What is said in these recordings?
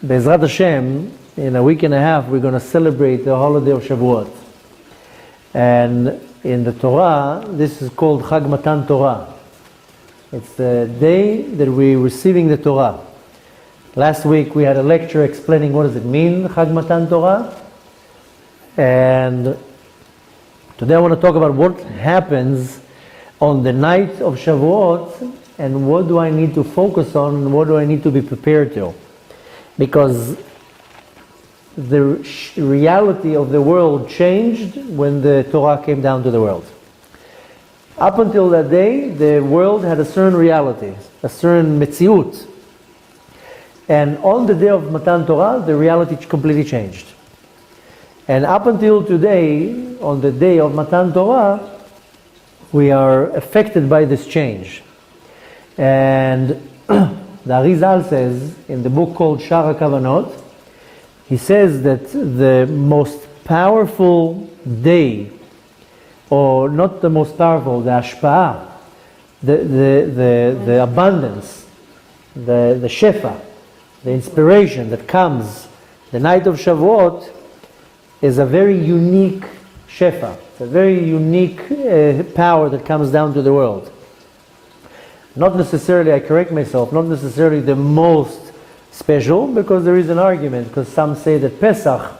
Be'ezrat Hashem, in a week and a half, we're going to celebrate the holiday of Shavuot. And in the Torah, this is called Chag Matan Torah. It's the day that we're receiving the Torah. Last week we had a lecture explaining what does it mean, Chag Matan Torah. And today I want to talk about what happens on the night of Shavuot and what do I need to focus on and what do I need to be prepared to. Because the reality of the world changed when the Torah came down to the world. Up until that day, the world had a certain reality, a certain metziut. And on the day of Matan Torah, the reality completely changed. And up until today, on the day of Matan Torah, we are affected by this change. And the Arizal says, in the book called Shara Kavanot, he says that the most powerful day, or not the most powerful, the hashpa'ah, the abundance, the shefa, the inspiration that comes the night of Shavuot is a very unique shefa. It's a very unique power that comes down to the world. Not necessarily, I correct myself, not necessarily the most special, because there is an argument, because some say that Pesach,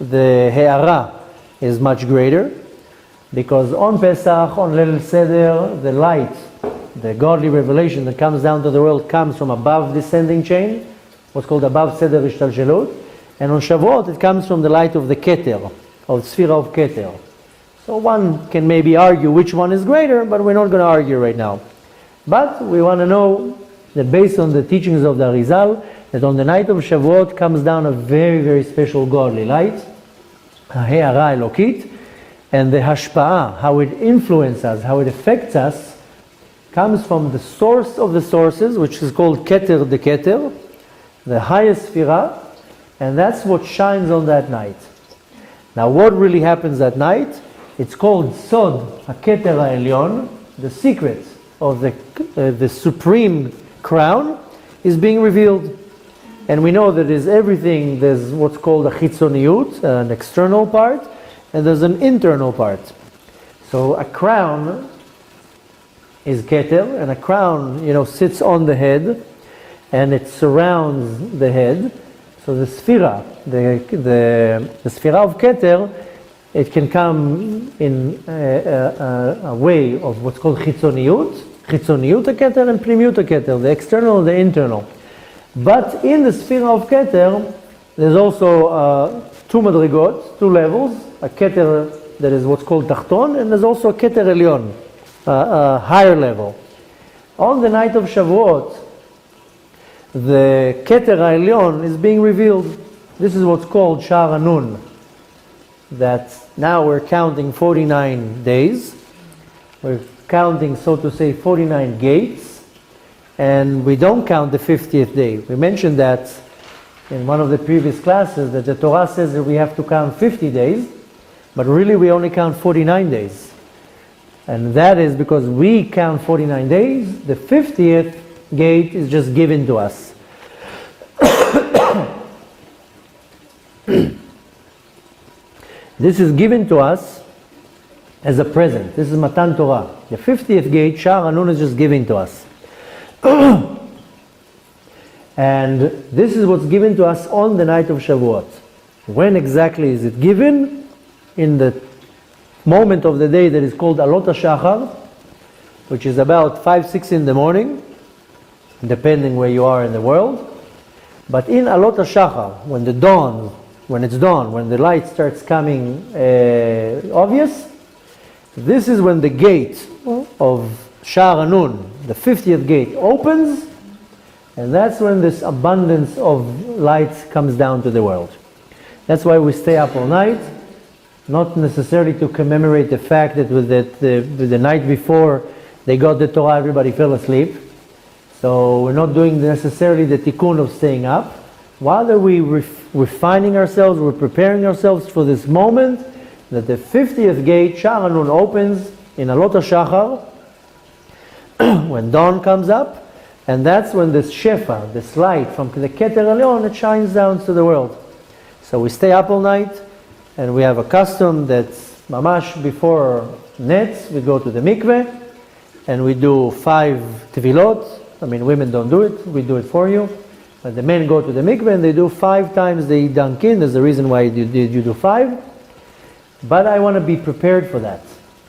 the He'ara, is much greater, because on Pesach, on Leil Seder, the light, the godly revelation that comes down to the world comes from above descending chain, what's called above Seder Ishtalshelut, and on Shavuot it comes from the light of the Keter, of Sphira of Keter. So one can maybe argue which one is greater, but we're not going to argue right now. But we want to know that based on the teachings of the Arizal, that on the night of Shavuot comes down a very, very special godly light, Ha'ara Elokit, and the Hashpa'ah, how it influences us, how it affects us, comes from the source of the sources, which is called Keter de Keter, the highest Sphira, and that's what shines on that night. Now what really happens that night? It's called Sod HaKeter HaElyon, the secret of the supreme crown is being revealed. And we know that there's what's called a chitzoniyut, an external part, and there's an internal part. So a crown is keter, and a crown, sits on the head, and it surrounds the head. So the sphira, the sphira of keter, it can come in a way of what's called chitzoniyut keter and pnimiyut keter, the external and the internal. But in the sphere of keter, there's also two madrigot, two levels, a keter that is what's called tachton, and there's also a keter elyon, a higher level. On the night of Shavuot, the keter elyon is being revealed. This is what's called Shar Anun, that now we're counting 49 days. We're counting, so to say, 49 gates, and we don't count the 50th day. We mentioned that in one of the previous classes, that the Torah says that we have to count 50 days, but really we only count 49 days. And that is because we count 49 days, the 50th gate is just given to us. This is given to us as a present. This is Matan Torah. The 50th gate, Shar Anun, is just given to us. And this is what's given to us on the night of Shavuot. When exactly is it given? In the moment of the day that is called Alot HaShachar, which is about 5-6 in the morning, depending where you are in the world. But in Alot HaShachar, when it's dawn, when the light starts coming obvious, this is when the gate of Shar Anun, the 50th gate, opens, and that's when this abundance of light comes down to the world. That's why we stay up all night, not necessarily to commemorate the fact that with the night before they got the Torah, everybody fell asleep. So we're not doing necessarily the tikkun of staying up. Rather, we're refining ourselves, we're preparing ourselves for this moment that the 50th gate, Shar Anun, opens in Alot HaShachar, when dawn comes up, and that's when this shefa, this light from the Keter Elyon, it shines down to the world. So we stay up all night, and we have a custom that's mamash before nets, we go to the mikveh, and we do 5 tevilot. I mean, women don't do it, we do it for you. But the men go to the mikveh and they do 5 times the dankin. There's a reason why you do 5. But I want to be prepared for that.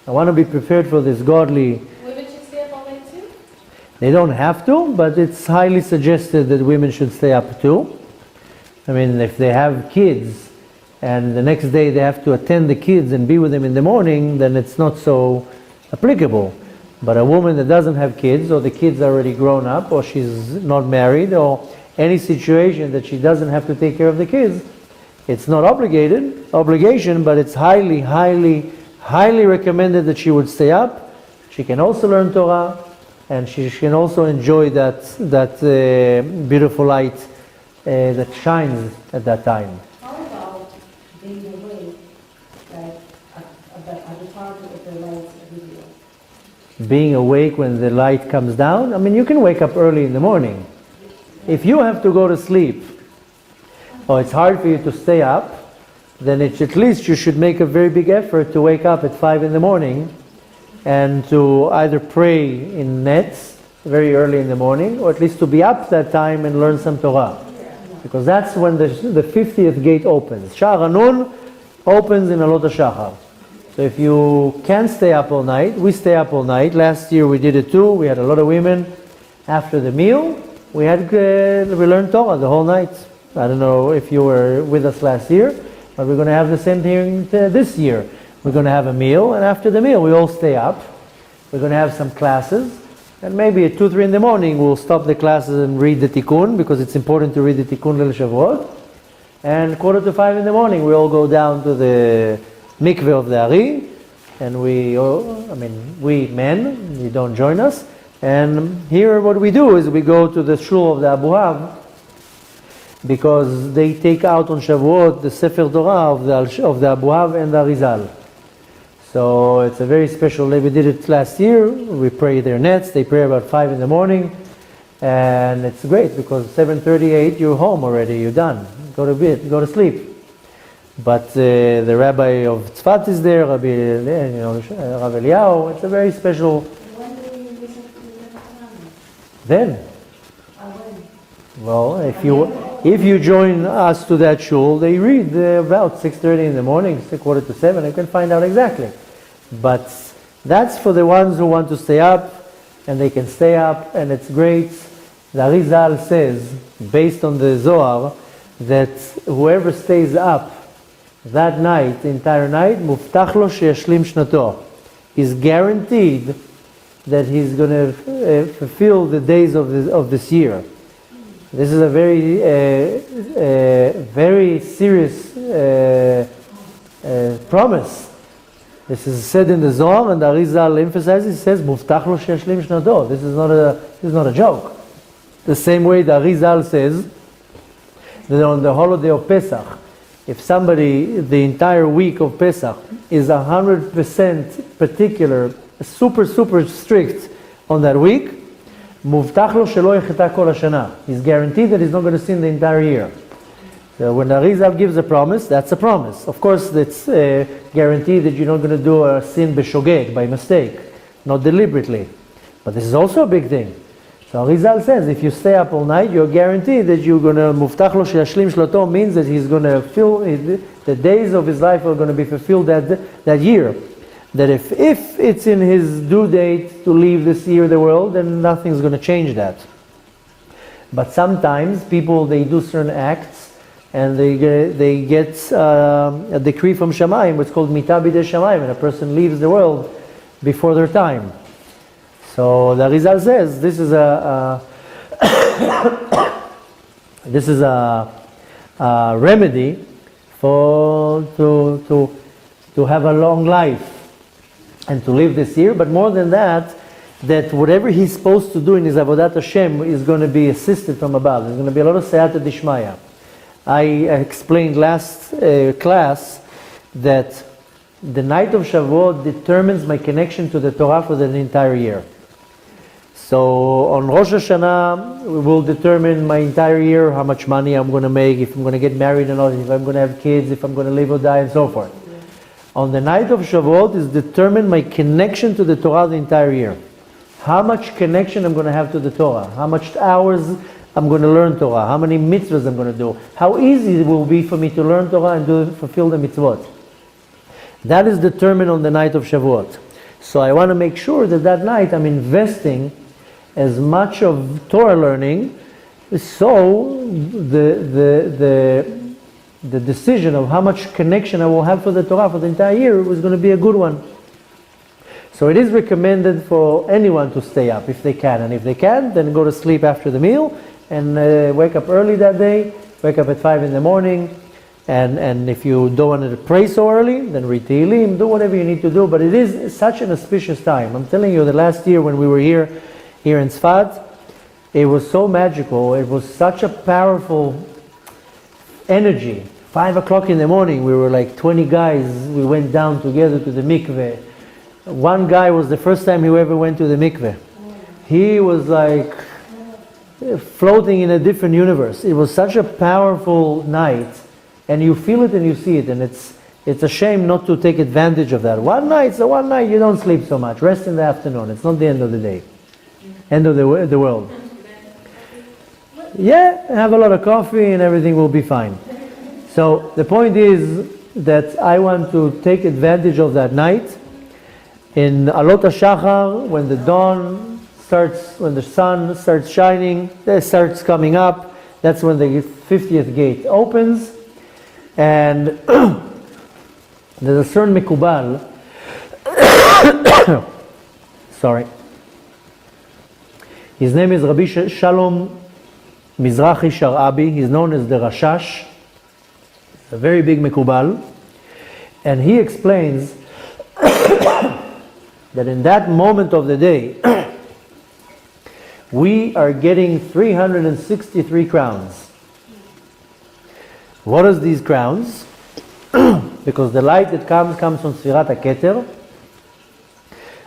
I want to be prepared for this godly. Women should stay up all night too? They don't have to, but it's highly suggested that women should stay up too. I mean, if they have kids and the next day they have to attend the kids and be with them in the morning, then it's not so applicable. But a woman that doesn't have kids, or the kids are already grown up, or she's not married, or any situation that she doesn't have to take care of the kids, it's not obligation, but it's highly, highly, highly recommended that she would stay up. She can also learn Torah, and she can also enjoy that beautiful light that shines at that time. How about being awake, like at the time of the light video? Being awake when the light comes down? I mean, you can wake up early in the morning. If you have to go to sleep, or it's hard for you to stay up, then at least you should make a very big effort to wake up at 5 in the morning and to either pray in nets very early in the morning, or at least to be up that time and learn some Torah. Because that's when the 50th gate opens. Sha'ar Hanun opens in Alot HaShachar. So if you can stay up all night, we stay up all night. Last year we did it too. We had a lot of women. After the meal, we learned Torah the whole night. I don't know if you were with us last year, but we're going to have the same thing this year. We're going to have a meal, and after the meal we all stay up. We're going to have some classes, and maybe at 2, 3 in the morning we'll stop the classes and read the Tikkun, because it's important to read the Tikkun Lil Shavuot. And 4:45 in the morning we all go down to the mikveh of the Ari, and we men, you don't join us. And here what we do is we go to the shul of the Abuhav, because they take out on Shavuot the Sefer Torah of the Abuhav and the Arizal. So it's a very special day. We did it last year. We pray their nets. They pray about 5 in the morning. And it's great because 7:38 you're home already. You're done. Go to bed. Go to sleep. But the rabbi of Tzfat is there, Rabbi Eliyahu. It's a very special. When do you listen to the Quran? Then. When? Well, if you join us to that shul, they read about 6:30 in the morning, 6:45. You can find out exactly. But that's for the ones who want to stay up, and they can stay up, and it's great. The Arizal says, based on the Zohar, that whoever stays up that night, the entire night, muftach lo sheyashlim shnato, is guaranteed that he's going to fulfill the days of this year. This is a very serious promise. This is said in the Zohar, and the Arizal emphasizes. He says, "Muftach lo sheyashlim shnato." This is not a joke. The same way the Arizal says that on the holiday of Pesach, if somebody the entire week of Pesach is 100% particular, super strict on that week, muvtach lo shelo yecheta kol hashana. He's guaranteed that he's not going to sin the entire year. So when the Arizal gives a promise, that's a promise. Of course, it's guaranteed that you're not going to do a sin b'shogeg, by mistake, not deliberately. But this is also a big thing. So Arizal says, if you stay up all night, you're guaranteed that you're going to muvtach lo sheyashlim shloto, means that he's going to fill the days of his life are going to be fulfilled that year. That if it's in his due date to leave this year the world, then nothing's going to change that. But sometimes people, they do certain acts, and they get a decree from Shamayim, what's called mita b'dei Shamayim, and a person leaves the world before their time. So the Arizal says this is a remedy to have a long life and to live this year. But more than that, that whatever he's supposed to do in his avodat Hashem is going to be assisted from above. There's going to be a lot of seyata dishmaya. I explained last class that the night of Shavuot determines my connection to the Torah for the entire year. So on Rosh Hashanah, we will determine my entire year, how much money I'm going to make, if I'm going to get married or not, if I'm going to have kids, if I'm going to live or die, and so forth. On the night of Shavuot is determined my connection to the Torah the entire year. How much connection I'm going to have to the Torah, how much hours I'm going to learn Torah, how many mitzvahs I'm going to do, how easy it will be for me to learn Torah and fulfill the mitzvot. That is determined on the night of Shavuot. So I want to make sure that that night I'm investing as much of Torah learning, so the decision of how much connection I will have for the Torah for the entire year was going to be a good one. So it is recommended for anyone to stay up if they can, and if they can't, then go to sleep after the meal and wake up early that day, wake up at 5 in the morning, and if you don't want to pray so early, then read Tehillim, do whatever you need to do, but it is such an auspicious time. I'm telling you, the last year when we were here in Tzfat, it was so magical, it was such a powerful energy. 5 o'clock in the morning, we were like 20 guys, we went down together to the mikveh. One guy was the first time he ever went to the mikveh. He was like floating in a different universe. It was such a powerful night, and you feel it and you see it, and it's a shame not to take advantage of that. One night, you don't sleep so much. Rest in the afternoon. It's not the end of the day. End of the world. Yeah, have a lot of coffee and everything will be fine. So the point is that I want to take advantage of that night. In Alot HaShachar, when the dawn starts, when the sun starts shining, it starts coming up, that's when the 50th gate opens. And there's a certain Mikubal, sorry, his name is Rabbi Shalom Mizrahi Sharabi, he's known as the Rashash, a very big Mikubal, and he explains that in that moment of the day, we are getting 363 crowns. What is these crowns? Because the light that comes from Sfirat HaKeter.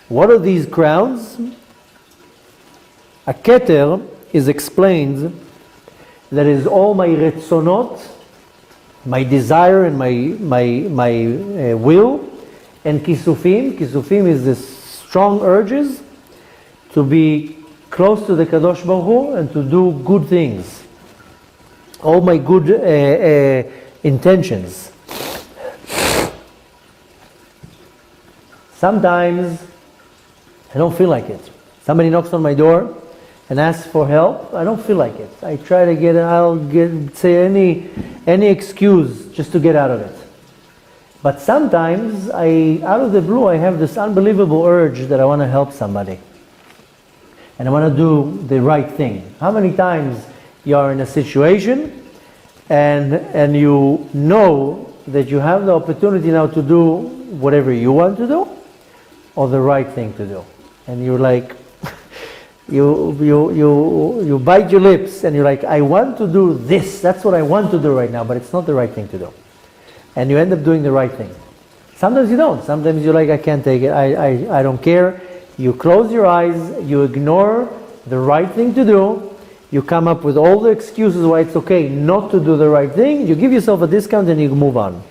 What are these crowns? A Keter is explained that is all my retzonot, my desire and my will, and kisufim. Kisufim is the strong urges to be close to the Kadosh Baruch Hu and to do good things. All my good intentions. Sometimes I don't feel like it. Somebody knocks on my door and asks for help. I don't feel like it. I try to say any excuse just to get out of it. But sometimes out of the blue, I have this unbelievable urge that I want to help somebody. And I want to do the right thing. How many times you are in a situation and you know that you have the opportunity now to do whatever you want to do or the right thing to do. And you're like, you bite your lips and you're like, I want to do this. That's what I want to do right now, but it's not the right thing to do. And you end up doing the right thing. Sometimes you don't. Sometimes you're like, I can't take it. I don't care. You close your eyes. You ignore the right thing to do. You come up with all the excuses why it's okay not to do the right thing. You give yourself a discount and you move on.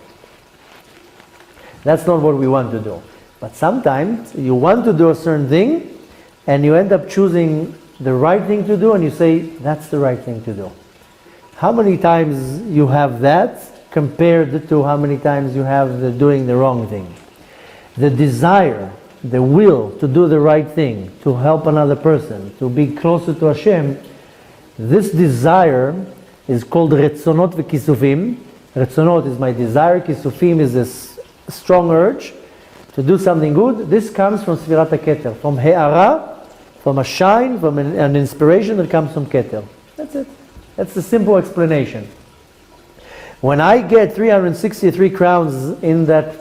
That's not what we want to do. But sometimes you want to do a certain thing and you end up choosing the right thing to do and you say, that's the right thing to do. How many times you have that compared to how many times you have doing the wrong thing? The desire, the will to do the right thing, to help another person, to be closer to Hashem, this desire is called Retzonot v'Kisufim. Retzonot is my desire, Kisufim is this strong urge to do something good. This comes from Sfirat HaKeter, from He'ara, from a shine, from an inspiration that comes from Keter. That's it. That's the simple explanation. When I get 363 crowns in that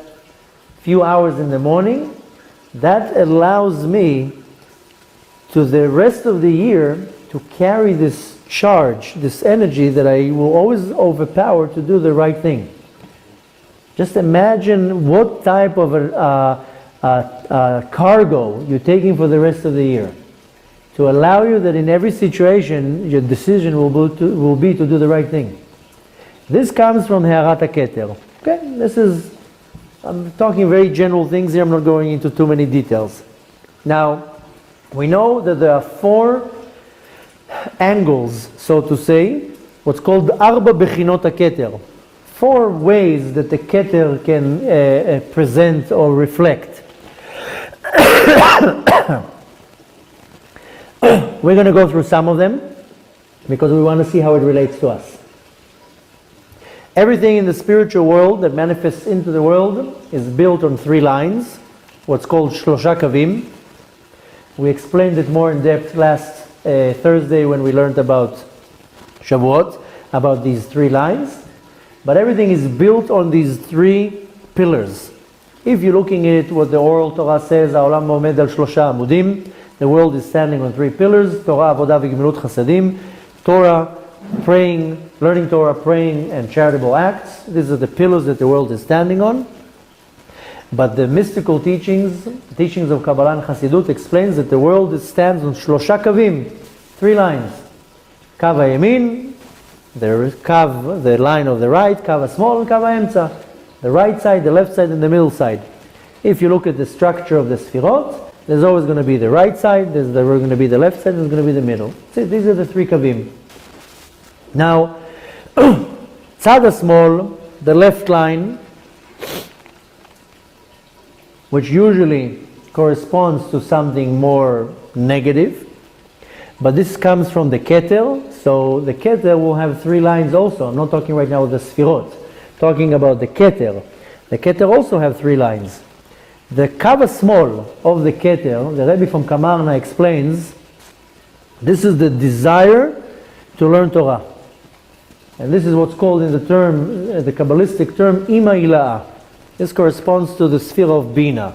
few hours in the morning, that allows me to the rest of the year to carry this charge, this energy that I will always overpower to do the right thing. Just imagine what type of cargo you're taking for the rest of the year, to allow you that in every situation your decision will be to do the right thing. This comes from He'arat HaKeter. Okay, I'm talking very general things here, I'm not going into too many details. Now, we know that there are 4 angles, so to say, what's called Arba Bechinot HaKeter. 4 ways that the Keter can present or reflect. We're going to go through some of them because we want to see how it relates to us. Everything in the spiritual world that manifests into the world is built on 3 lines, what's called Shlosha Kavim. We explained it more in depth last Thursday when we learned about Shavuot, about these 3 lines. But everything is built on these 3 pillars. If you're looking at what the oral Torah says, Ha'olam omed al 3 amudim, the world is standing on 3 pillars, Torah, Avodah, V'gemilut Chasadim, Torah, praying, learning Torah, praying, and charitable acts. These are the pillars that the world is standing on. But the mystical teachings of Kabbalah and Chassidut explains that the world stands on Shlosha Kavim, 3 lines. Kav HaYemin, there is Kav, the line of the right, Kav HaSmol, and Kav HaEmtza, the right side, the left side, and the middle side. If you look at the structure of the Sfirot, there's always going to be the right side, there's going to be the left side, there's going to be the middle. So these are the 3 Kavim. Now, Tzad HaSmol, the left line, which usually corresponds to something more negative, but this comes from the Keter, so the Keter will have 3 lines also. I'm not talking right now of the Sfirot, talking about the Keter. The Keter also have 3 lines. The Kav HaSmol of the Keter, the Rebbe from Kamarna explains, this is the desire to learn Torah. And this is what's called in the term, the Kabbalistic term, Ima Ila'ah. This corresponds to the sphere of Bina,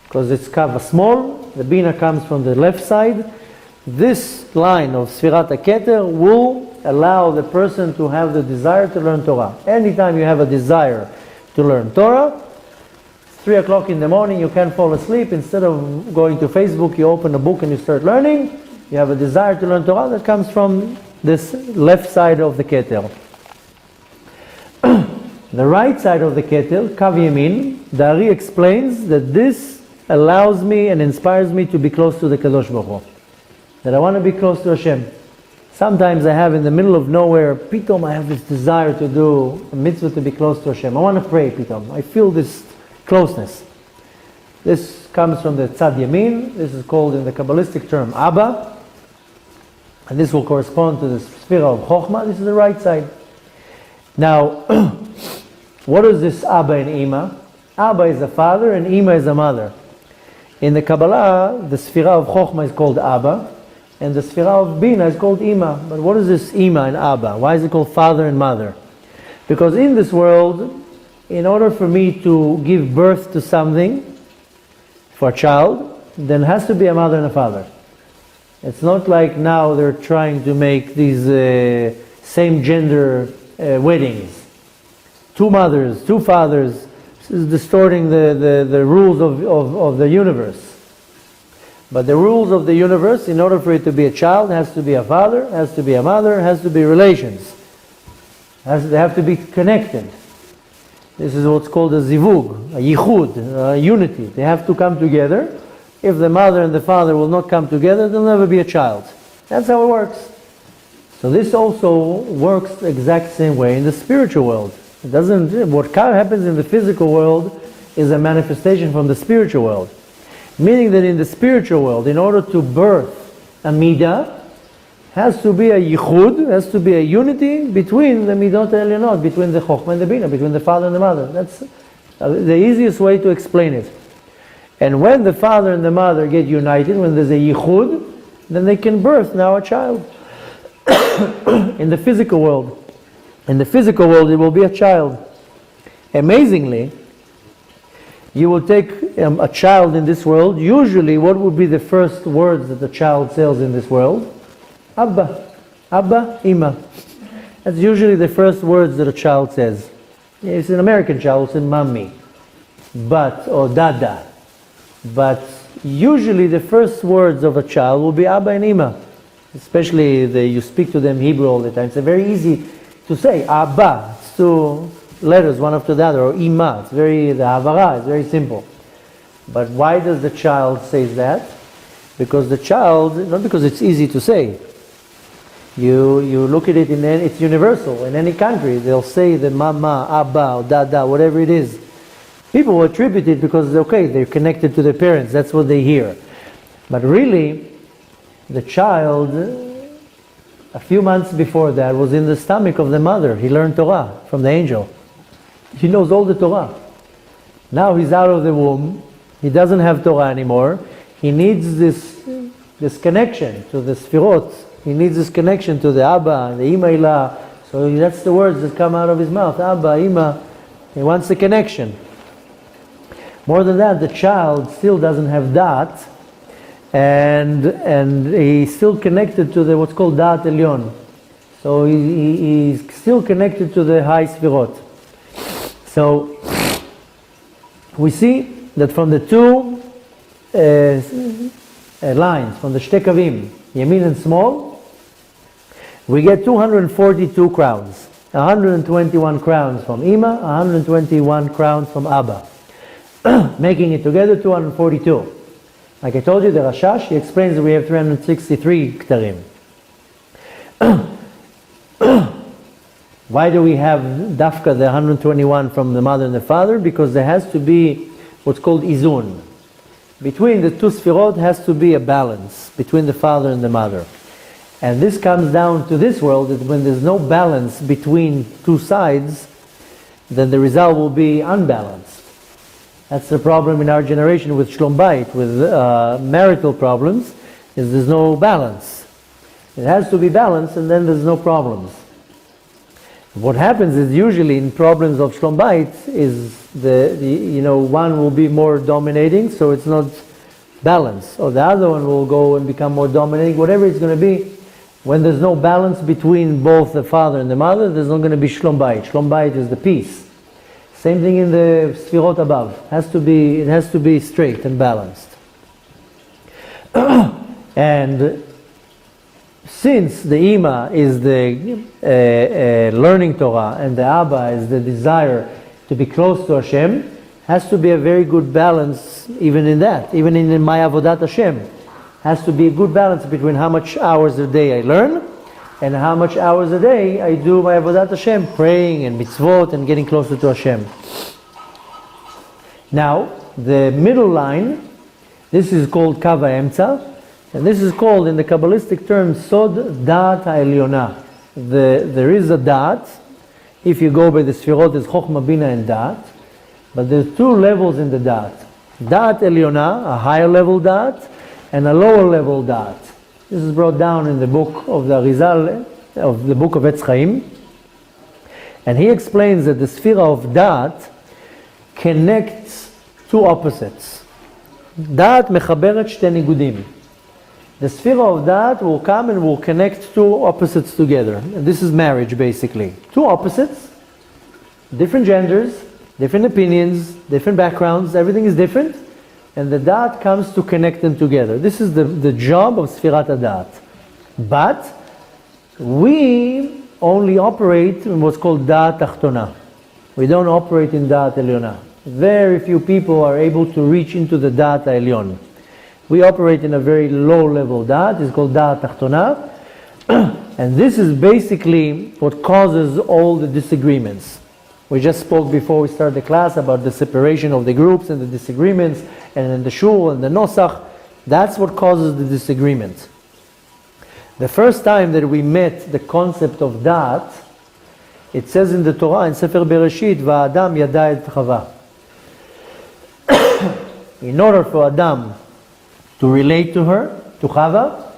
because it's Kav HaSmol, the Bina comes from the left side. This line of Sfirat HaKeter will allow the person to have the desire to learn Torah. Anytime you have a desire to learn Torah, 3 o'clock in the morning, you can't fall asleep. Instead of going to Facebook, you open a book and you start learning. You have a desire to learn Torah that comes from this left side of the Keter. The right side of the Keter, Kav Yemin, the Ari explains that this allows me and inspires me to be close to the Kadosh Baruch Hu. That I want to be close to Hashem. Sometimes I have in the middle of nowhere, pitom I have this desire to do a mitzvah to be close to Hashem. I want to pray, pitom. I feel this closeness. This comes from the Tzad Yamin. This is called in the Kabbalistic term Abba. And this will correspond to the sphere of Chokhmah. This is the right side. Now, what is this Abba and Ima? Abba is a father and Ima is a mother. In the Kabbalah, the Sphira of Chokhmah is called Abba, and the Sphira of Bina is called Ima. But what is this Ima and Abba? Why is it called father and mother? Because in this world, in order for me to give birth to something, for a child, then has to be a mother and a father. It's not like now they're trying to make these same gender weddings. 2 mothers, 2 fathers. This is distorting the rules of the universe. But the rules of the universe, in order for it to be a child, has to be a father, has to be a mother, has to be relations. They have to be connected. This is what's called a zivug, a yichud, a unity. They have to come together. If the mother and the father will not come together, there'll never be a child. That's how it works. So this also works the exact same way in the spiritual world. It doesn't. What happens in the physical world is a manifestation from the spiritual world. Meaning that in the spiritual world, in order to birth a midah, has to be a yichud, has to be a unity between the midot elionot, between the chokhmah and the bina, between the father and the mother. That's the easiest way to explain it. And when the father and the mother get united, when there's a yichud, then they can birth now a child. In the physical world. In the physical world, it will be a child. Amazingly, you will take a child in this world. Usually, what would be the first words that the child says in this world? Abba, Abba, Ima. That's usually the first words that a child says. It's an American child, it's mommy, but, or dada. But usually the first words of a child will be Abba and Ima. Especially you speak to them Hebrew all the time. It's very easy to say Abba. It's two letters, one after the other, or Ima. It's the Havara is very simple. But why does the child say that? Because the child, not because it's easy to say. You look at it, it's universal. In any country, they'll say the mama, abba, or dada, whatever it is. People will attribute it because, okay, they're connected to their parents. That's what they hear. But really, the child, a few months before that, was in the stomach of the mother. He learned Torah from the angel. He knows all the Torah. Now he's out of the womb. He doesn't have Torah anymore. He needs this connection to the Sfirot. He needs this connection to the Abba and the Ima. So that's the words that come out of his mouth. Abba, Ima. He wants the connection. More than that, the child still doesn't have Dat, and he's still connected to what's called Dat Elyon. So he's still connected to the high Sfirot. So we see that from the two lines, from the Shtei Kavim, Yamin and Small, we get 242 crowns. 121 crowns from Ima, 121 crowns from Abba. Making it together 242. Like I told you, the Rashash, he explains that we have 363 Ktarim. Why do we have Dafka, the 121 from the mother and the father? Because there has to be what's called Izun. Between the two Sfirot has to be a balance between the father and the mother. And this comes down to this world, that when there's no balance between two sides, then the result will be unbalanced. That's the problem in our generation with Shlom Bayit, with marital problems, is there's no balance. It has to be balanced, and then there's no problems. What happens is usually in problems of Shlom Bayit is one will be more dominating, so it's not balanced, or the other one will go and become more dominating. Whatever it's going to be, when there's no balance between both the father and the mother, there's not going to be Shlom Bayit. Shlom Bayit is the peace. Same thing in the Sfirot above. It has to be straight and balanced. And since the Ima is the learning Torah and the Abba is the desire to be close to Hashem, has to be a very good balance even in that. Even in my Avodat Hashem, has to be a good balance between how much hours a day I learn and how much hours a day I do my Avodat Hashem, praying and mitzvot and getting closer to Hashem. Now, the middle line, this is called Kava Emtza, and this is called, in the Kabbalistic term, Sod Da'at HaElyona. There is a Da'at. If you go by the Sfirot, there's Chokhmah, Bina, and Da'at. But there's two levels in the Da'at. Da'at Elyona, a higher level Da'at, and a lower level Da'at. This is brought down in the book of the Arizal, of the book of Etz Chaim. And he explains that the Sfira of Da'at connects two opposites. Da'at mechaberet shtei nigudim. The Sfira of Da'at will come and will connect two opposites together. And this is marriage, basically. Two opposites, different genders, different opinions, different backgrounds, everything is different. And the Da'at comes to connect them together. This is the job of Sfirat HaDa'at. But we only operate in what's called Da'at Tachtona. We don't operate in Da'at Elyona. Very few people are able to reach into the Da'at Elyon. We operate in a very low level Da'at. It's called Da'at Tachtona. And this is basically what causes all the disagreements. We just spoke before we started the class about the separation of the groups and the disagreements, and then the shul and the nosach. That's what causes the disagreement. The first time that we met the concept of Da'at, it says in the Torah, in Sefer Bereshit, Va'adam yada et Chava. In order for Adam to relate to her, to Chava,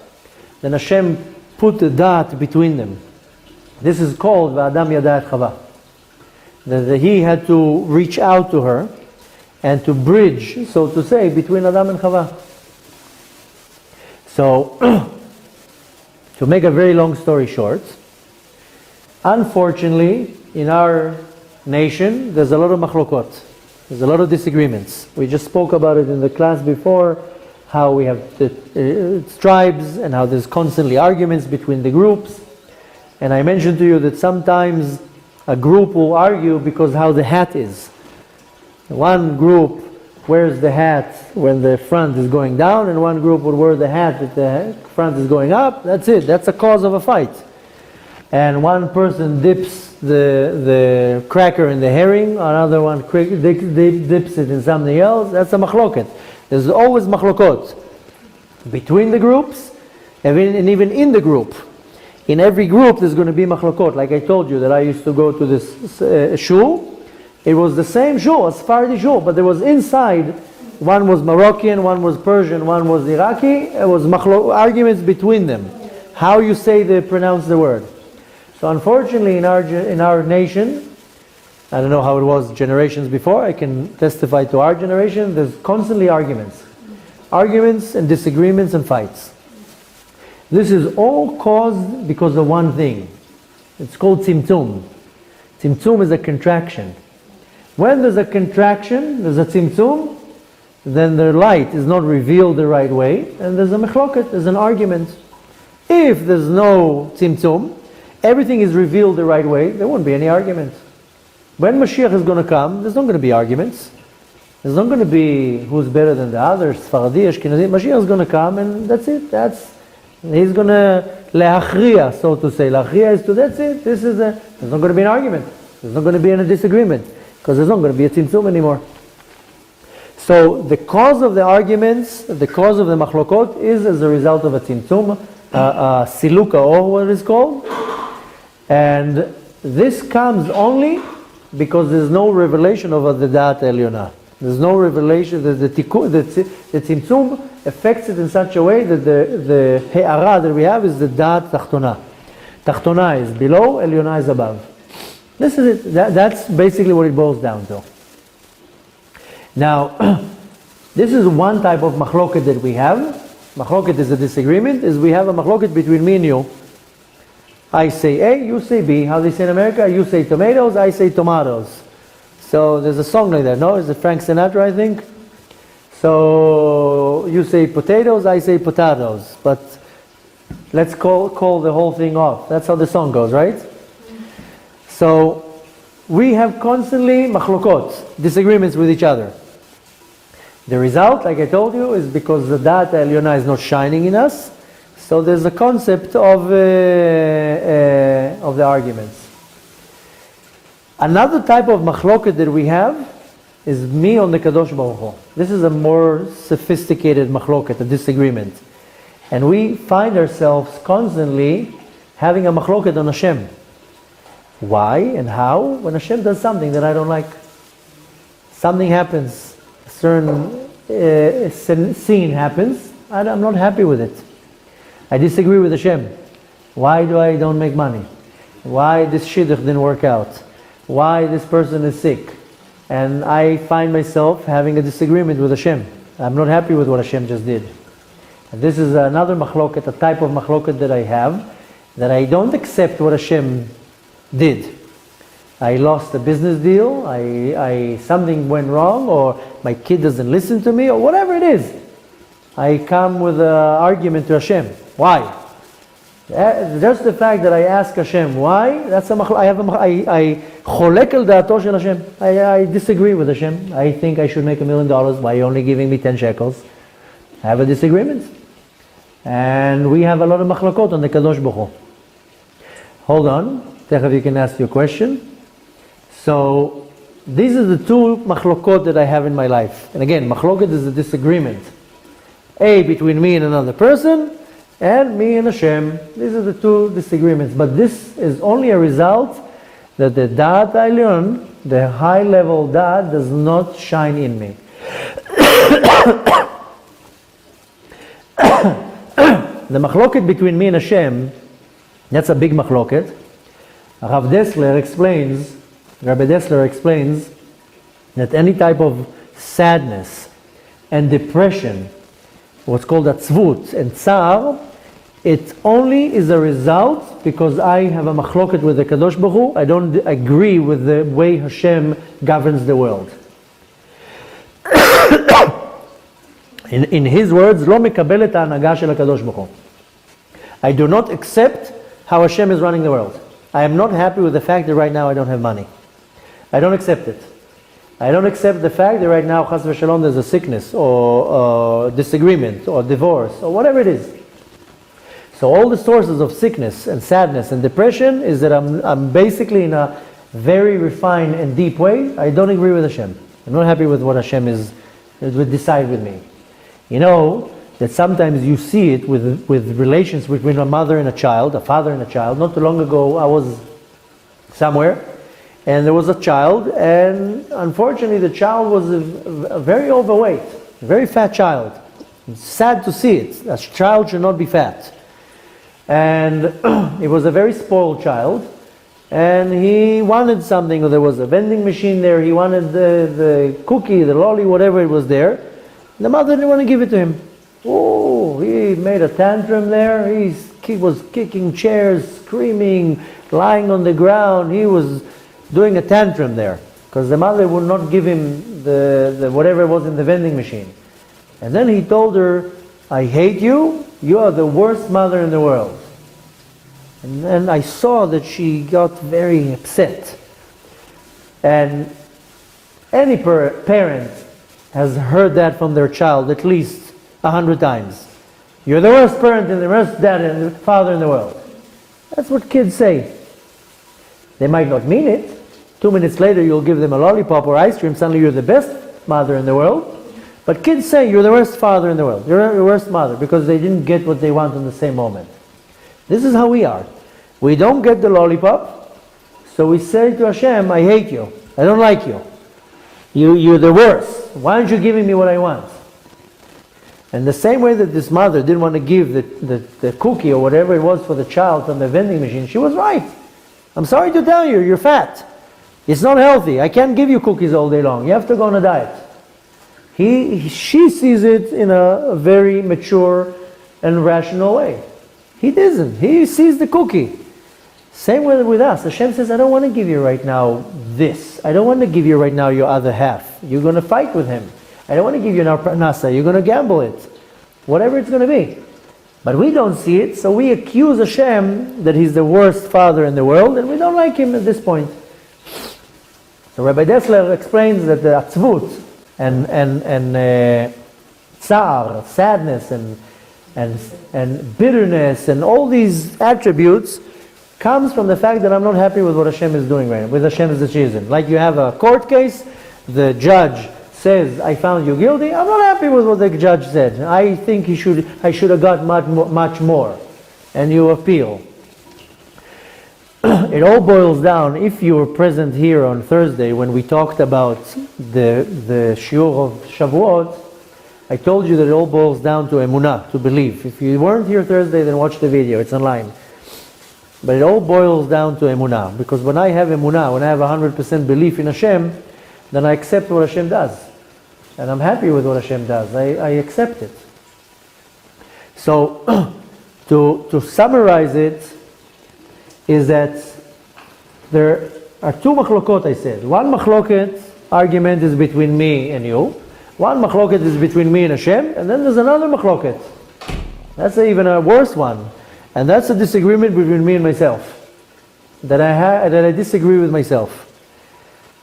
then Hashem put the Da'at between them. This is called Va'adam yada et Chava. That he had to reach out to her and to bridge, so to say, between Adam and Chava. So, to make a very long story short, unfortunately, in our nation, there's a lot of machlokot. There's a lot of disagreements. We just spoke about it in the class before, how we have the tribes and how there's constantly arguments between the groups. And I mentioned to you that sometimes a group will argue because how the hat is. One group wears the hat when the front is going down, and one group would wear the hat if the front is going up. That's it. That's a cause of a fight. And one person dips the cracker in the herring, another one dips it in something else. That's a machloket. There's always machlokot between the groups, and even in the group. In every group there's going to be machlokot. Like I told you that I used to go to this shul. It was the same shul, a Sephardi shul, but there was inside, one was Moroccan, one was Persian, one was Iraqi. It was arguments between them. How you pronounce the word. So unfortunately in our nation, I don't know how it was generations before, I can testify to our generation, there's constantly arguments. Arguments and disagreements and fights. This is all caused because of one thing. It's called Symptom. Symptom is a contraction. When there's a contraction, there's a Symptom, then the light is not revealed the right way, and there's a mechloket, there's an argument. If there's no Symptom, everything is revealed the right way, there won't be any argument. When Mashiach is going to come, there's not going to be arguments. There's not going to be who's better than the others, Sfaradi, Ashkenazi. Mashiach is going to come and that's it. He's going to leachriya, so to say. Leachriya is to, that's it. There's not going to be an argument. There's not going to be any disagreement. Because there's not going to be a tzimtzum anymore. So the cause of the arguments, the cause of the machlokot is as a result of a tzimtzum, siluka, or what it is called. And this comes only because there's no revelation of the Da'at Elyonah. There's no revelation, the tzimtzum affects it in such a way that the he'ara that we have is the Da'at Tachtona. Tachtona is below, Elyonah is above. This is it. That's basically what it boils down to. Now, this is one type of machloket that we have. Machloket is a disagreement, is we have a machloket between me and you. I say A, you say B. How they say in America, you say tomatoes, I say tomatoes. So there's a song like that, no? Is it Frank Sinatra, I think? So you say potatoes, I say potatoes. But let's call the whole thing off. That's how the song goes, right? So we have constantly machlokot, disagreements with each other. The result, like I told you, is because the Da'at Elyonah is not shining in us. So there's a concept of the arguments. Another type of machloket that we have is me on the Kadosh Baruch Hu. This is a more sophisticated machloket, a disagreement. And we find ourselves constantly having a machloket on Hashem. Why and how? When Hashem does something that I don't like. Something happens, a certain scene happens, I'm not happy with it. I disagree with Hashem. Why I don't make money? Why this shidduch didn't work out? Why this person is sick? And I find myself having a disagreement with Hashem. I'm not happy with what Hashem just did. And this is another machloket, a type of machloket that I have, that I don't accept what Hashem did. I lost a business deal, something went wrong, or my kid doesn't listen to me, or whatever it is. I come with an argument to Hashem. Why? Just the fact that I ask Hashem why, that's a I cholek el da'ato shel Hashem. I disagree with Hashem. I think I should make $1 million. Why are you only giving me 10 shekels? I have a disagreement. And we have a lot of machlokot on the Kadosh Baruch Hu. Hold on. Techav, you can ask your question. So, these are the two machlokot that I have in my life. And again, machloket is a disagreement. A, between me and another person, and me and Hashem. These are the two disagreements. But this is only a result that the Da'at Elyon, the high level Da'at, does not shine in me. The machloket between me and Hashem, that's a big machloket. Rabbi Dessler explains that any type of sadness and depression, what's called atzvut and tsar, It only is a result because I have a machloket with the Kadosh Baruch Hu. I don't agree with the way Hashem governs the world. In his words, lo mekabel et ha'anaga shel HaKadosh Baruch Hu. I do not accept how Hashem is running the world. I am not happy with the fact that right now I don't have money. I don't accept it. I don't accept the fact that right now, chas v'shalom, there's a sickness, or disagreement, or divorce, or whatever it is. So all the sources of sickness and sadness and depression is that I'm basically in a very refined and deep way. I don't agree with Hashem. I'm not happy with what Hashem would decide with me. You know that sometimes you see it with relations between a mother and a child, a father and a child. Not too long ago I was somewhere and there was a child, and unfortunately the child was a very overweight, a very fat child. It's sad to see it. A child should not be fat. And he was a very spoiled child, and he wanted something, or there was a vending machine there, he wanted the cookie, the lolly, whatever it was there. The mother didn't want to give it to him. Oh, he made a tantrum there. He was kicking chairs, screaming, lying on the ground. He was doing a tantrum there because the mother would not give him the whatever was in the vending machine. And then he told her, I hate you. You are the worst mother in the world. And then I saw that she got very upset. And any parent has heard that from their child at least 100 times. You're the worst parent and the worst dad and father in the world. That's what kids say. They might not mean it. 2 minutes later you'll give them a lollipop or ice cream, suddenly you're the best mother in the world. But kids say you're the worst father in the world. You're the worst mother because they didn't get what they want in the same moment. This is how we are. We don't get the lollipop, so we say to Hashem, I hate you. I don't like you. You're the worst. Why aren't you giving me what I want? And the same way that this mother didn't want to give the cookie or whatever it was for the child from the vending machine, she was right. I'm sorry to tell you, you're fat. It's not healthy. I can't give you cookies all day long. You have to go on a diet. She sees it in a very mature and rational way. He doesn't. He sees the cookie. Same way with us. Hashem says, I don't want to give you right now this. I don't want to give you right now your other half. You're going to fight with him. I don't want to give you now parnasa. You're going to gamble it. Whatever it's going to be. But we don't see it, so we accuse Hashem that he's the worst father in the world, and we don't like him at this point. So Rabbi Dessler explains that the atzvut and tsar, sadness and bitterness and all these attributes comes from the fact that I'm not happy with what Hashem is doing right now, with Hashem's decision. Like you have a court case, the judge says, I found you guilty. I'm not happy with what the judge said. I think I should have got much more. And you appeal. It all boils down, if you were present here on Thursday when we talked about the shiur of Shavuot, I told you that it all boils down to emunah, to believe. If you weren't here Thursday, then watch the video, it's online. But it all boils down to emunah, because when I have emunah, when I have 100% belief in Hashem, then I accept what Hashem does. And I'm happy with what Hashem does. I accept it. So, to summarize it, is that there are two machlokot, I said. One machloket argument is between me and you. One machloket is between me and Hashem. And then there's another machloket. That's even a worse one. And that's a disagreement between me and myself. That I disagree with myself.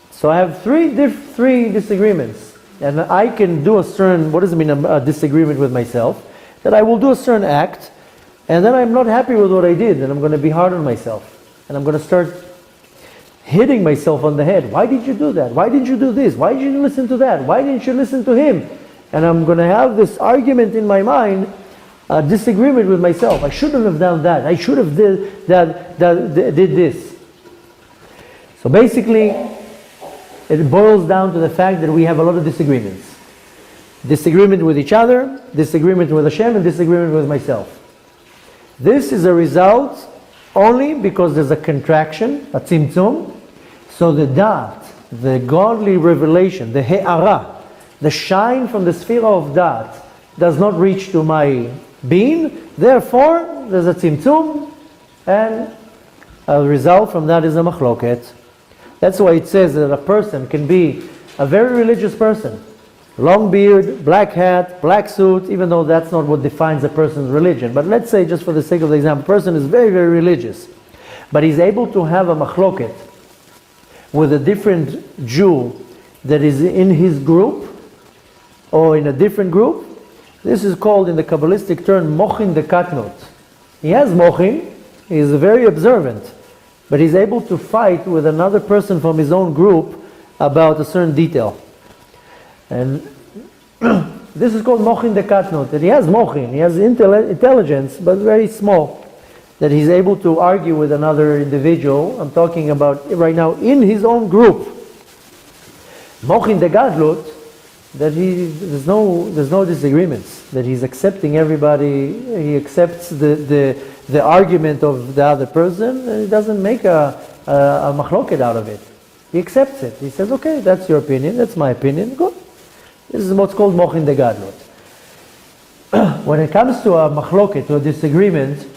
So I have three disagreements. And I can do a certain, what does it mean, a disagreement with myself? That I will do a certain act, and then I'm not happy with what I did, and I'm going to be hard on myself. And I'm going to start hitting myself on the head. Why did you do that? Why did you do this? Why did you listen to that? Why didn't you listen to him? And I'm going to have this argument in my mind, a disagreement with myself. I shouldn't have done that. I should have did this. So basically, it boils down to the fact that we have a lot of disagreements. Disagreement with each other, disagreement with Hashem, and disagreement with myself. This is a result only because there's a contraction, a symptom. So the da'at, the godly revelation, the he'ara, the shine from the sphere of da'at does not reach to my being. Therefore, there's a Symptom, and a result from that is a machloket. That's why it says that a person can be a very religious person. Long beard, black hat, black suit, even though that's not what defines a person's religion. But let's say, just for the sake of the example, a person is very, very religious, but he's able to have a machloket with a different Jew that is in his group or in a different group. This is called, in the Kabbalistic term, mochin de katnot. He has mochin, he is very observant, but he's able to fight with another person from his own group about a certain detail. And this is called mochin de katnot, that he has mochin, he has intelligence, but very small, that he's able to argue with another individual. I'm talking about right now in his own group. Mochin de gadlut, that there's no disagreements, that he's accepting everybody, he accepts the argument of the other person, and he doesn't make a machloket out of it. He accepts it. He says, okay, that's your opinion, that's my opinion, good. This is what's called mochin de gadlut. When it comes to a machloket, to a disagreement,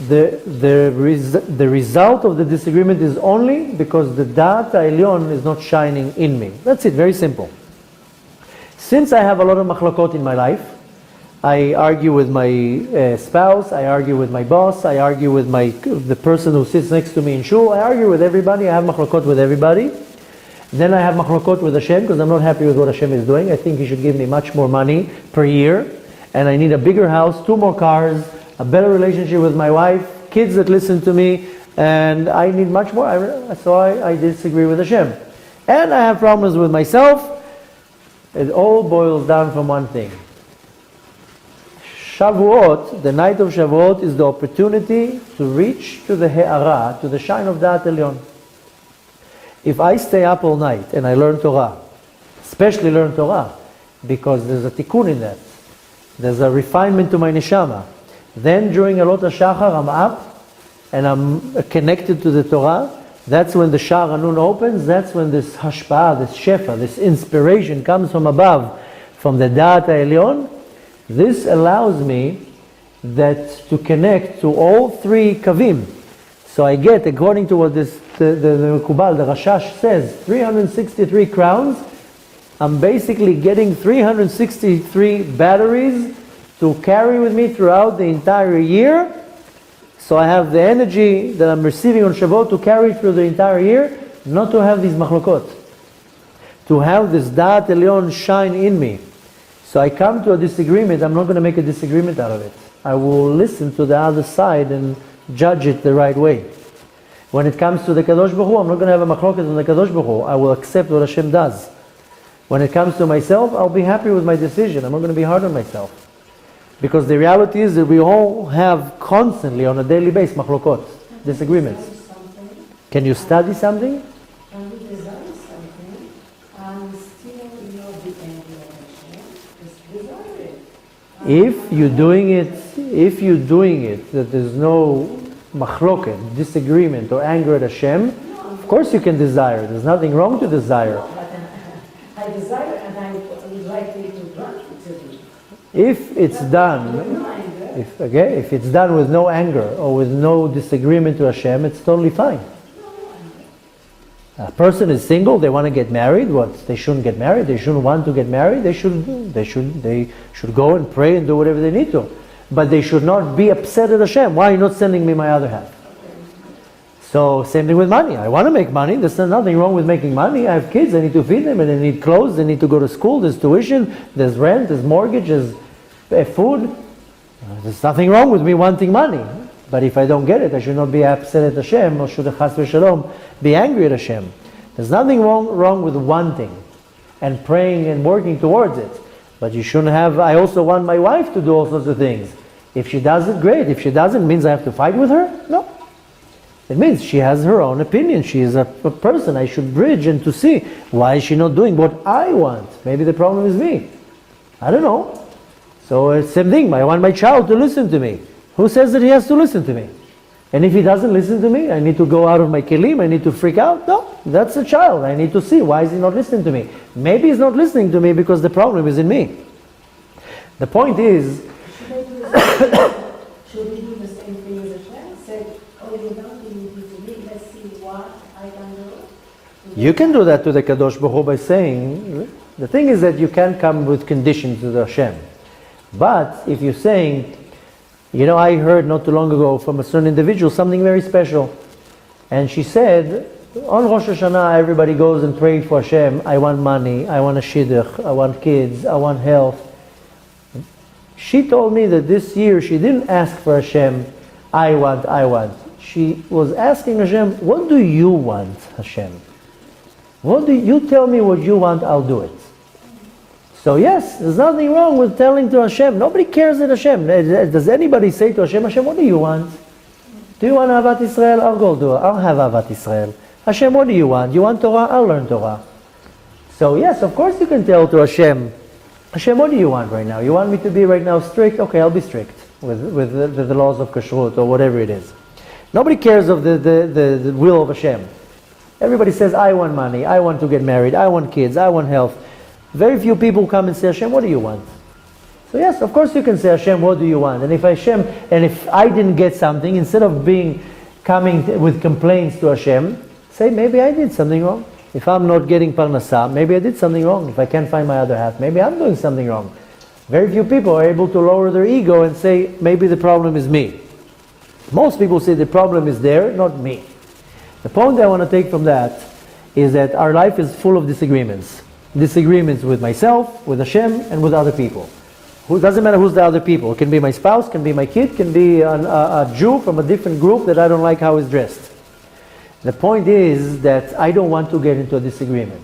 the result of the disagreement is only because the da'at ha'elyon is not shining in me. That's it, very simple. Since I have a lot of machlokot in my life, I argue with my spouse, I argue with my boss, I argue with the person who sits next to me in shul, I argue with everybody, I have machlokot with everybody. Then I have machlokot with Hashem because I'm not happy with what Hashem is doing. I think He should give me much more money per year, and I need a bigger house, 2 more cars, a better relationship with my wife, kids that listen to me, and I need much more. So I disagree with Hashem. And I have problems with myself. It all boils down from one thing. Shavuot, the night of Shavuot, is the opportunity to reach to the he'ara, to the shine of Da'at Elyon. If I stay up all night and I learn Torah, especially learn Torah, because there's a tikkun in that, there's a refinement to my neshama, then during Alot HaShachar I'm up and I'm connected to the Torah. That's when the Sha'ar Hanun opens. That's when this hashpa'ah, this shefa, this inspiration comes from above, from the Da'at Ha'elyon. This allows me to connect to all 3 kavim. So I get, according to what the Mekubal, the Rashash says, 363 crowns. I'm basically getting 363 batteries to carry with me throughout the entire year. So I have the energy that I'm receiving on Shavuot to carry through the entire year, not to have these machlokot. To have this Da'at Elyon shine in me. So I come to a disagreement, I'm not going to make a disagreement out of it. I will listen to the other side and judge it the right way. When it comes to the Kadosh Baruch Hu, I'm not going to have a machloket on the Kadosh Baruch Hu. I will accept what Hashem does. When it comes to myself, I'll be happy with my decision. I'm not going to be hard on myself. Because the reality is that we all have constantly, on a daily basis, machlokot, disagreements. Can you study something? Can you design something and still not be angry at Hashem? Just desire it. If you're doing it, that there's no machloket, disagreement or anger at Hashem, of course you can desire. There's nothing wrong to desire. I desire and I would like you to grant it to me. If it's done, if it's done with no anger or with no disagreement to Hashem, it's totally fine. A person is single, they want to get married. What? They shouldn't get married. They shouldn't want to get married. They should go and pray and do whatever they need to. But they should not be upset at Hashem. Why are you not sending me my other half? So same thing with money. I want to make money. There's nothing wrong with making money. I have kids. I need to feed them, and they need clothes. They need to go to school. There's tuition. There's rent. There's mortgage. There's food. There's nothing wrong with me wanting money. But if I don't get it, I should not be upset at Hashem, or should chas v'shalom be angry at Hashem. There's nothing wrong with wanting and praying and working towards it. But you shouldn't have, I also want my wife to do all sorts of things. If she does it, great. If she doesn't, it means I have to fight with her? No. It means she has her own opinion. She is a person I should bridge and to see why is she not doing what I want. Maybe the problem is me. I don't know. So it's the same thing. I want my child to listen to me. Who says that he has to listen to me? And if he doesn't listen to me, I need to go out of my kelim, I need to freak out? No, that's a child. I need to see, why is he not listening to me? Maybe he's not listening to me because the problem is in me. The point is, should we do the same thing as Hashem? Say, oh, you don't believe to me, let's see what I can do. You can do that to the Kadosh Baruch Hu by saying, the thing is that you can't come with conditions to the Hashem. But if you're saying, you know, I heard not too long ago from a certain individual something very special. And she said, on Rosh Hashanah, everybody goes and prays for Hashem. I want money, I want a shidduch, I want kids, I want health. She told me that this year she didn't ask for Hashem, I want. She was asking Hashem, what do you want, Hashem? What do you tell me what you want, I'll do it. So yes, there's nothing wrong with telling to Hashem. Nobody cares at Hashem. Does anybody say to Hashem, Hashem, what do you want? Do you want Ahavat Israel? I'll go do it. I'll have Ahavat Israel. Hashem, what do you want? You want Torah? I'll learn Torah. So yes, of course you can tell to Hashem, Hashem, what do you want right now? You want me to be right now strict? Okay, I'll be strict with the laws of kashrut or whatever it is. Nobody cares of the will of Hashem. Everybody says, I want money, I want to get married, I want kids, I want health. Very few people come and say, Hashem, what do you want? So yes, of course you can say, Hashem, what do you want? And if I didn't get something, instead of coming with complaints to Hashem, say, maybe I did something wrong. If I'm not getting parnasah, maybe I did something wrong. If I can't find my other half, maybe I'm doing something wrong. Very few people are able to lower their ego and say, maybe the problem is me. Most people say the problem is there, not me. The point I want to take from that is that our life is full of disagreements. Disagreements with myself, with Hashem, and with other people. It doesn't matter who's the other people. It can be my spouse, can be my kid, can be a Jew from a different group that I don't like how he's dressed. The point is that I don't want to get into a disagreement.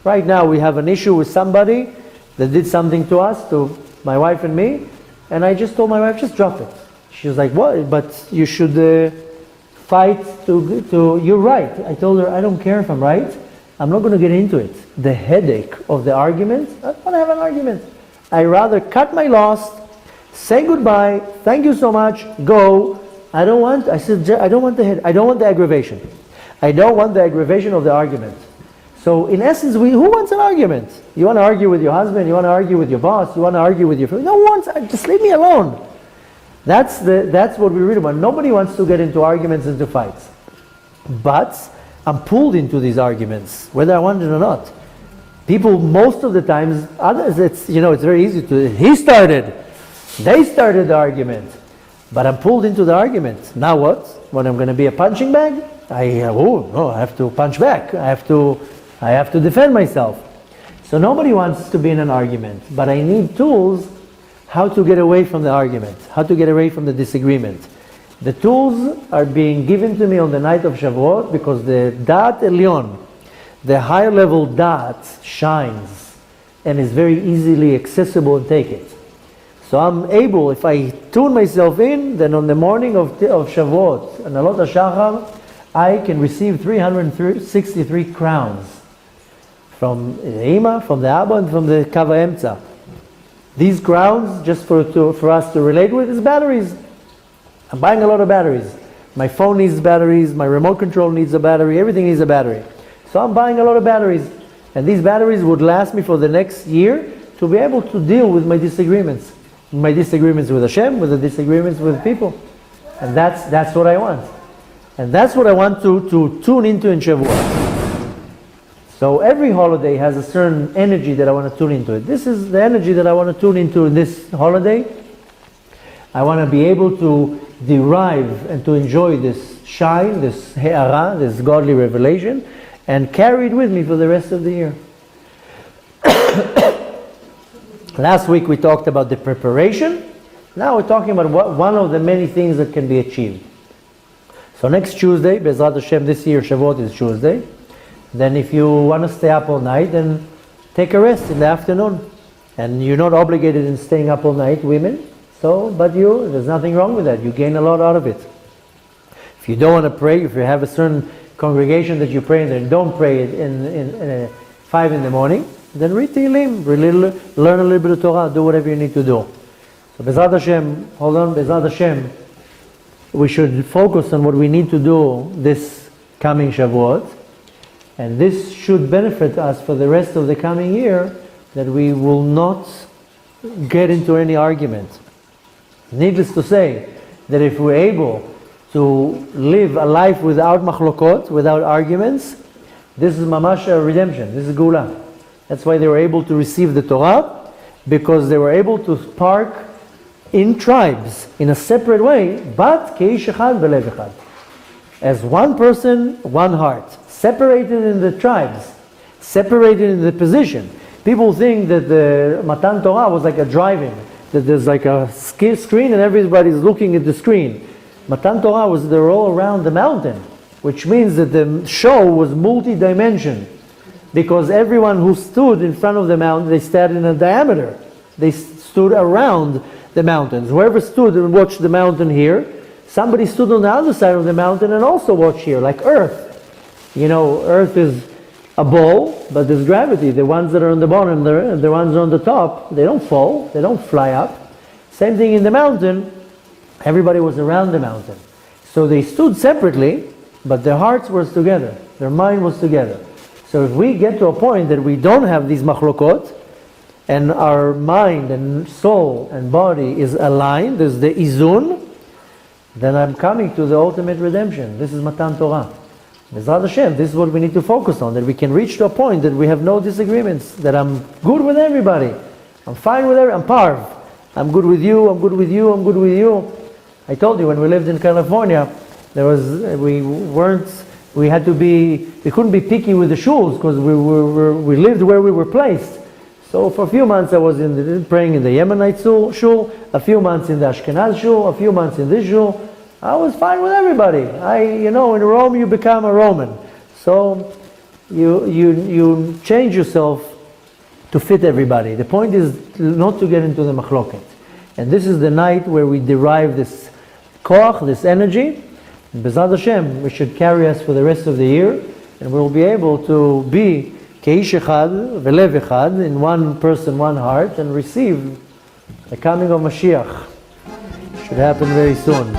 Right now we have an issue with somebody that did something to us, to my wife and me, and I just told my wife, just drop it. She was like, what? But you should fight to you're right. I told her, I don't care if I'm right. I'm not going to get into it. The headache of the argument, I don't want to have an argument. I rather cut my loss, say goodbye, thank you so much, go. I don't want the aggravation. I don't want the aggravation of the argument. So in essence, who wants an argument? You want to argue with your husband, you want to argue with your boss, you want to argue with your friend. No one wants, just leave me alone. That's what we read about. Nobody wants to get into arguments and to fights. But I'm pulled into these arguments, whether I want it or not. People, most of the times, others, it's very easy to, they started the argument. But I'm pulled into the argument. Now what? When I'm going to be a punching bag? I have to punch back. I have to defend myself. So nobody wants to be in an argument. But I need tools how to get away from the argument, how to get away from the disagreement. The tools are being given to me on the night of Shavuot because the Da'at Elyon, the higher level Da'at, shines and is very easily accessible and take it. So I'm able, if I tune myself in, then on the morning of Shavuot, and Alot HaShachar, I can receive 363 crowns from the Ima, from the Abba, and from the Kava Emtza. These crowns, just for us to relate with, is batteries. I'm buying a lot of batteries. My phone needs batteries, my remote control needs a battery, everything needs a battery. So I'm buying a lot of batteries. And these batteries would last me for the next year to be able to deal with my disagreements. My disagreements with Hashem, with the disagreements with people. And that's what I want. And that's what I want to tune into in Shavuot. So every holiday has a certain energy that I want to tune into it. This is the energy that I want to tune into in this holiday. I want to be able to derive and to enjoy this shine, this he'ara, this godly revelation, and carry it with me for the rest of the year. Last week we talked about the preparation. Now we're talking about one of the many things that can be achieved. So next Tuesday, Bezrat Hashem, this year Shavuot is Tuesday. Then if you want to stay up all night, then take a rest in the afternoon. And you're not obligated in staying up all night, women. But there's nothing wrong with that. You gain a lot out of it. If you don't want to pray, if you have a certain congregation that you pray in, then don't pray in 5 in the morning, then read Tehillim, learn a little bit of Torah, do whatever you need to do. So Bezrat Hashem, Bezrat Hashem, we should focus on what we need to do this coming Shavuot, and this should benefit us for the rest of the coming year, that we will not get into any argument. Needless to say, that if we're able to live a life without machlokot, without arguments, this is mamash redemption, this is Gula. That's why they were able to receive the Torah, because they were able to spark in tribes, in a separate way, but keish echad belev echad. As one person, one heart. Separated in the tribes, separated in the position. People think that the Matan Torah was like a drive-in, that there's like a screen and everybody's looking at the screen. Matan Torah was, they're all around the mountain, which means that the show was multi-dimension, because everyone who stood in front of the mountain, they stood in a diameter. They stood around the mountains. Whoever stood and watched the mountain here, somebody stood on the other side of the mountain and also watched here, like Earth. You know, Earth is a ball, but there's gravity. The ones that are on the bottom, the ones on the top, they don't fall, they don't fly up. Same thing in the mountain. Everybody was around the mountain. So they stood separately, but their hearts were together. Their mind was together. So if we get to a point that we don't have these machlokot, and our mind and soul and body is aligned, there's the izun, then I'm coming to the ultimate redemption. This is Matan Torah. Bezrat Hashem, this is what we need to focus on, that we can reach to a point that we have no disagreements, that I'm good with everybody, I'm fine with everybody, I'm parv. I'm good with you, I'm good with you, I'm good with you. I told you, when we lived in California, we couldn't be picky with the shuls, because we lived where we were placed. So for a few months I was praying in the Yemenite shul, a few months in the Ashkenaz shul, a few months in this shul. I was fine with everybody. In Rome you become a Roman. So you change yourself to fit everybody. The point is not to get into the machloket. And this is the night where we derive this koach, this energy. Bezrat Hashem, we should carry us for the rest of the year, and we'll be able to be keish echad velev echad, in one person, one heart, and receive the coming of Mashiach. Should happen very soon.